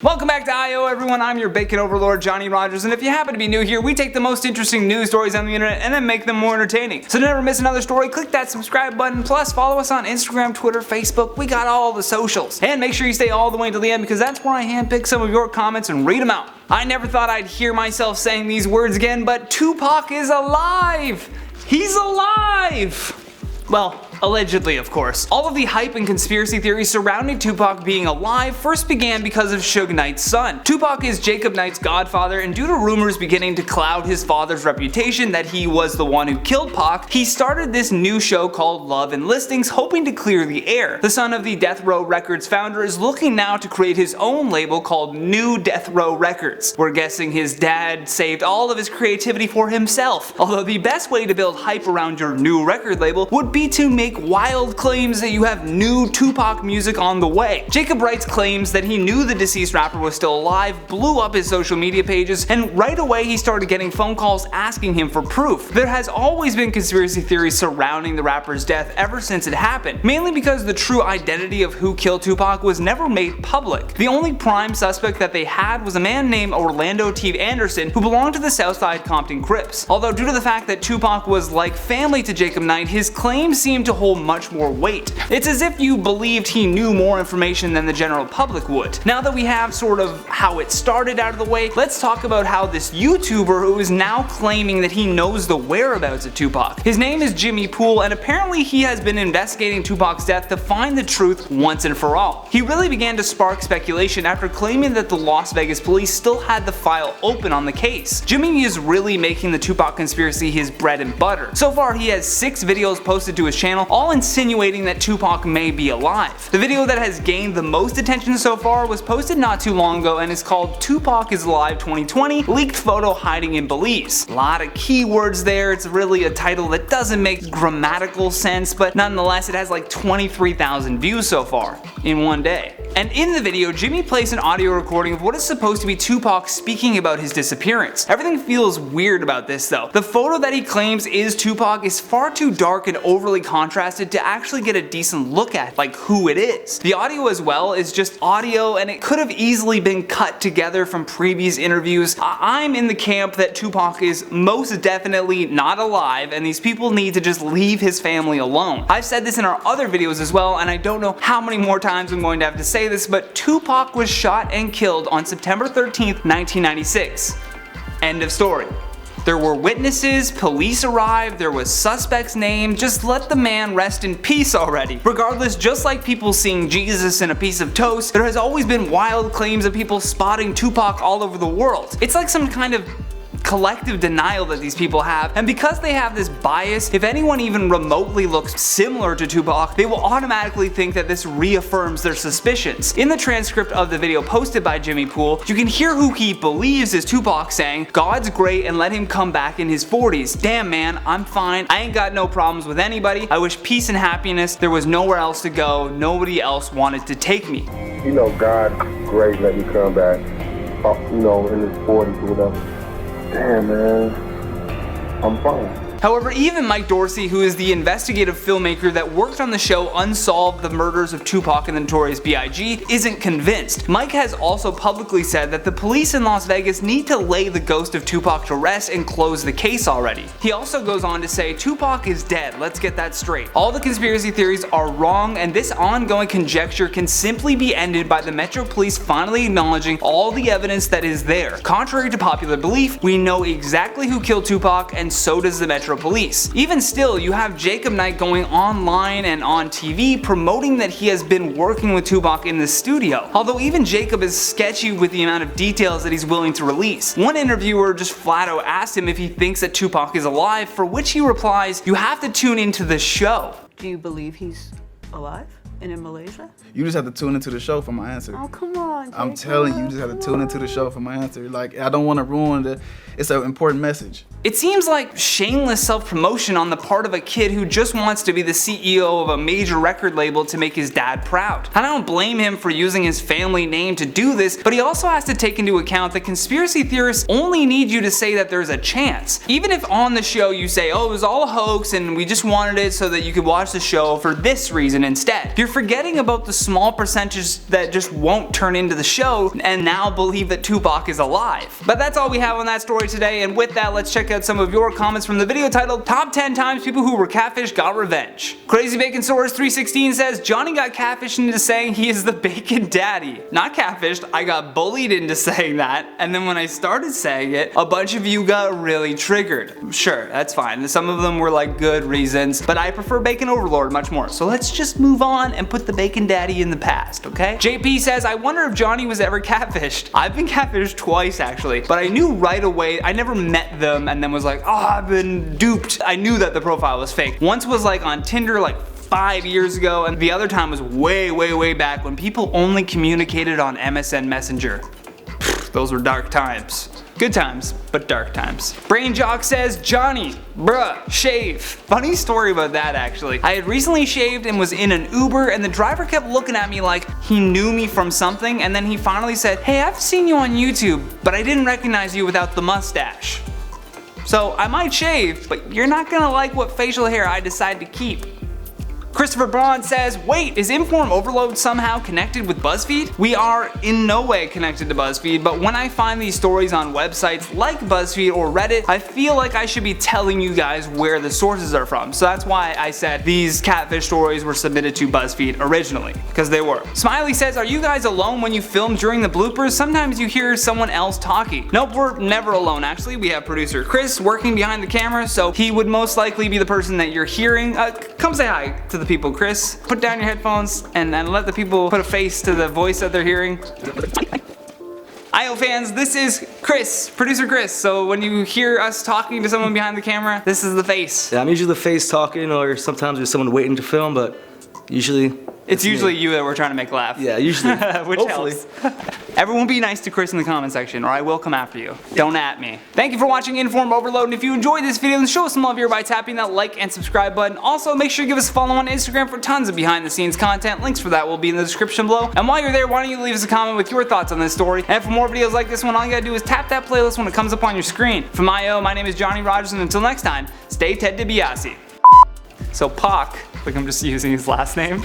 Welcome back to I.O. everyone, I'm your bacon overlord Johnny Rogers, and if you happen to be new here, we take the most interesting news stories on the internet and then make them more entertaining. So to never miss another story, click that subscribe button, plus follow us on Instagram, Twitter, Facebook, we got all the socials. And make sure you stay all the way until the end because that's where I handpick some of your comments and read them out. I never thought I'd hear myself saying these words again, but Tupac is alive! He's alive! Well, allegedly, of course. All of the hype and conspiracy theories surrounding Tupac being alive first began because of Suge Knight's son. Tupac is Jacob Knight's godfather, and due to rumors beginning to cloud his father's reputation that he was the one who killed Pac, he started this new show called Love and Listings, hoping to clear the air. The son of the Death Row Records founder is looking now to create his own label called New Death Row Records. We're guessing his dad saved all of his creativity for himself, although the best way to build hype around your new record label would be to make wild claims that you have new Tupac music on the way. Jacob Wright's claims that he knew the deceased rapper was still alive blew up his social media pages, and right away he started getting phone calls asking him for proof. There has always been conspiracy theories surrounding the rapper's death ever since it happened, mainly because the true identity of who killed Tupac was never made public. The only prime suspect that they had was a man named Orlando T. Anderson who belonged to the Southside Compton Crips. Although due to the fact that Tupac was like family to Jacob Knight, his claims seemed to hold much more weight. It's as if you believed he knew more information than the general public would. Now that we have sort of how it started out of the way, let's talk about how this YouTuber who is now claiming that he knows the whereabouts of Tupac. His name is Jimmy Poole, and apparently he has been investigating Tupac's death to find the truth once and for all. He really began to spark speculation after claiming that the Las Vegas police still had the file open on the case. Jimmy is really making the Tupac conspiracy his bread and butter. So far he has 6 videos posted to his channel, all insinuating that Tupac may be alive. The video that has gained the most attention so far was posted not too long ago and is called Tupac is Alive 2020 Leaked Photo Hiding in Belize. A lot of keywords there, it's really a title that doesn't make grammatical sense, but nonetheless it has like 23,000 views so far in one day. And in the video, Jimmy plays an audio recording of what is supposed to be Tupac speaking about his disappearance. Everything feels weird about this though. The photo that he claims is Tupac is far too dark and overly contrasted to actually get a decent look at like who it is. The audio as well is just audio, and it could have easily been cut together from previous interviews. I'm in the camp that Tupac is most definitely not alive, and these people need to just leave his family alone. I've said this in our other videos as well, and I don't know how many more times I'm going to have to say this, but Tupac was shot and killed on September 13th, 1996. End of story. There were witnesses, police arrived, there was suspects named, just let the man rest in peace already. Regardless, just like people seeing Jesus in a piece of toast, there has always been wild claims of people spotting Tupac all over the world. It's like some kind of collective denial that these people have, and because they have this bias, if anyone even remotely looks similar to Tupac, they will automatically think that this reaffirms their suspicions. In the transcript of the video posted by Jimmy Poole, you can hear who he believes is Tupac saying, "God's great and let him come back in his 40s. Damn man, I'm fine. I ain't got no problems with anybody. I wish peace and happiness. There was nowhere else to go. Nobody else wanted to take me." You know, God's great, let me come back, you know, in his 40s or whatever. Damn, man, I'm fine. However, even Mike Dorsey, who is the investigative filmmaker that worked on the show Unsolved: The Murders of Tupac and the Notorious B.I.G., isn't convinced. Mike has also publicly said that the police in Las Vegas need to lay the ghost of Tupac to rest and close the case already. He also goes on to say, "Tupac is dead, let's get that straight. All the conspiracy theories are wrong, and this ongoing conjecture can simply be ended by the Metro Police finally acknowledging all the evidence that is there. Contrary to popular belief, we know exactly who killed Tupac, and so does the Metro Police." Even still, you have Jacob Knight going online and on TV promoting that he has been working with Tupac in the studio, although even Jacob is sketchy with the amount of details that he's willing to release. One interviewer just flat out asked him if he thinks that Tupac is alive, for which he replies, "You have to tune into the show." Do you believe he's alive and in Malaysia? You just have to tune into the show for my answer. Oh, come on, Jacob. I'm telling you, you just have to tune into the show for my answer. Like, I don't want to ruin it's an important message. It seems like shameless self-promotion on the part of a kid who just wants to be the CEO of a major record label to make his dad proud. I don't blame him for using his family name to do this, but he also has to take into account that conspiracy theorists only need you to say that there's a chance. Even if on the show you say, "Oh, it was all a hoax and we just wanted it so that you could watch the show for this reason instead," your you're forgetting about the small percentage that just won't turn into the show and now believe that Tupac is alive. But that's all we have on that story today, and with that, let's check out some of your comments from the video titled Top 10 Times People Who Were Catfished Got Revenge. Crazy Bacon Source 316 says, Johnny got catfished into saying he is the bacon daddy. Not catfished, I got bullied into saying that, and then when I started saying it, a bunch of you got really triggered. Sure, that's fine. Some of them were like good reasons, but I prefer Bacon Overlord much more. So let's just move on and put the bacon daddy in the past, okay? JP says, I wonder if Johnny was ever catfished. I've been catfished twice actually, but I knew right away. I never met them and then was like, oh, I've been duped. I knew that the profile was fake. Once was like on Tinder like 5 years ago, and the other time was way back when people only communicated on MSN Messenger. Those were dark times. Good times, but dark times. Brain Jock says, Johnny, bruh, shave. Funny story about that actually. I had recently shaved and was in an Uber, and the driver kept looking at me like he knew me from something, and then he finally said, hey, I've seen you on YouTube, but I didn't recognize you without the mustache. So I might shave, but you're not gonna like what facial hair I decide to keep. Christopher Braun says, wait, is InformOverload somehow connected with BuzzFeed? We are in no way connected to BuzzFeed, but when I find these stories on websites like BuzzFeed or Reddit, I feel like I should be telling you guys where the sources are from. So that's why I said these catfish stories were submitted to BuzzFeed originally, because they were. Smiley says, are you guys alone when you film during the bloopers? Sometimes you hear someone else talking. Nope, we're never alone actually. We have producer Chris working behind the camera, so he would most likely be the person that you're hearing. Come say hi to the people, Chris. Put down your headphones and let the people put a face to the voice that they're hearing. IO fans, this is Chris, producer Chris. So when you hear us talking to someone behind the camera, this is the face. Yeah, I'm usually the face talking, or sometimes there's someone waiting to film, but usually it's usually you that we're trying to make laugh. Yeah, usually. Which hopefully helps. Everyone be nice to Chris in the comment section, or I will come after you. Don't at me. Thank you for watching InformOverload, and if you enjoyed this video, then show us some love here by tapping that like and subscribe button. Also, make sure you give us a follow on Instagram for tons of behind the scenes content. Links for that will be in the description below. And while you're there, why don't you leave us a comment with your thoughts on this story? And for more videos like this one, all you gotta do is tap that playlist when it comes up on your screen. From IO, my name is Johnny Rogers, and until next time, stay Ted DiBiase. So Pac, like I'm just using his last name.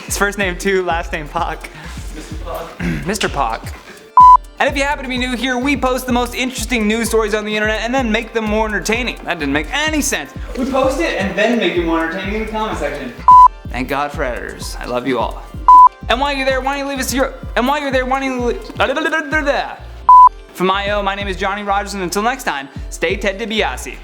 His first name too, last name Pac. Mr. Pac. And if you happen to be new here, we post the most interesting news stories on the internet and then make them more entertaining. That didn't make any sense. We post it and then make it more entertaining in the comment section. Thank God for editors. I love you all. And while you're there, why don't you leave us your... From IO, my name is Johnny Rogers, and until next time, stay Ted DiBiase.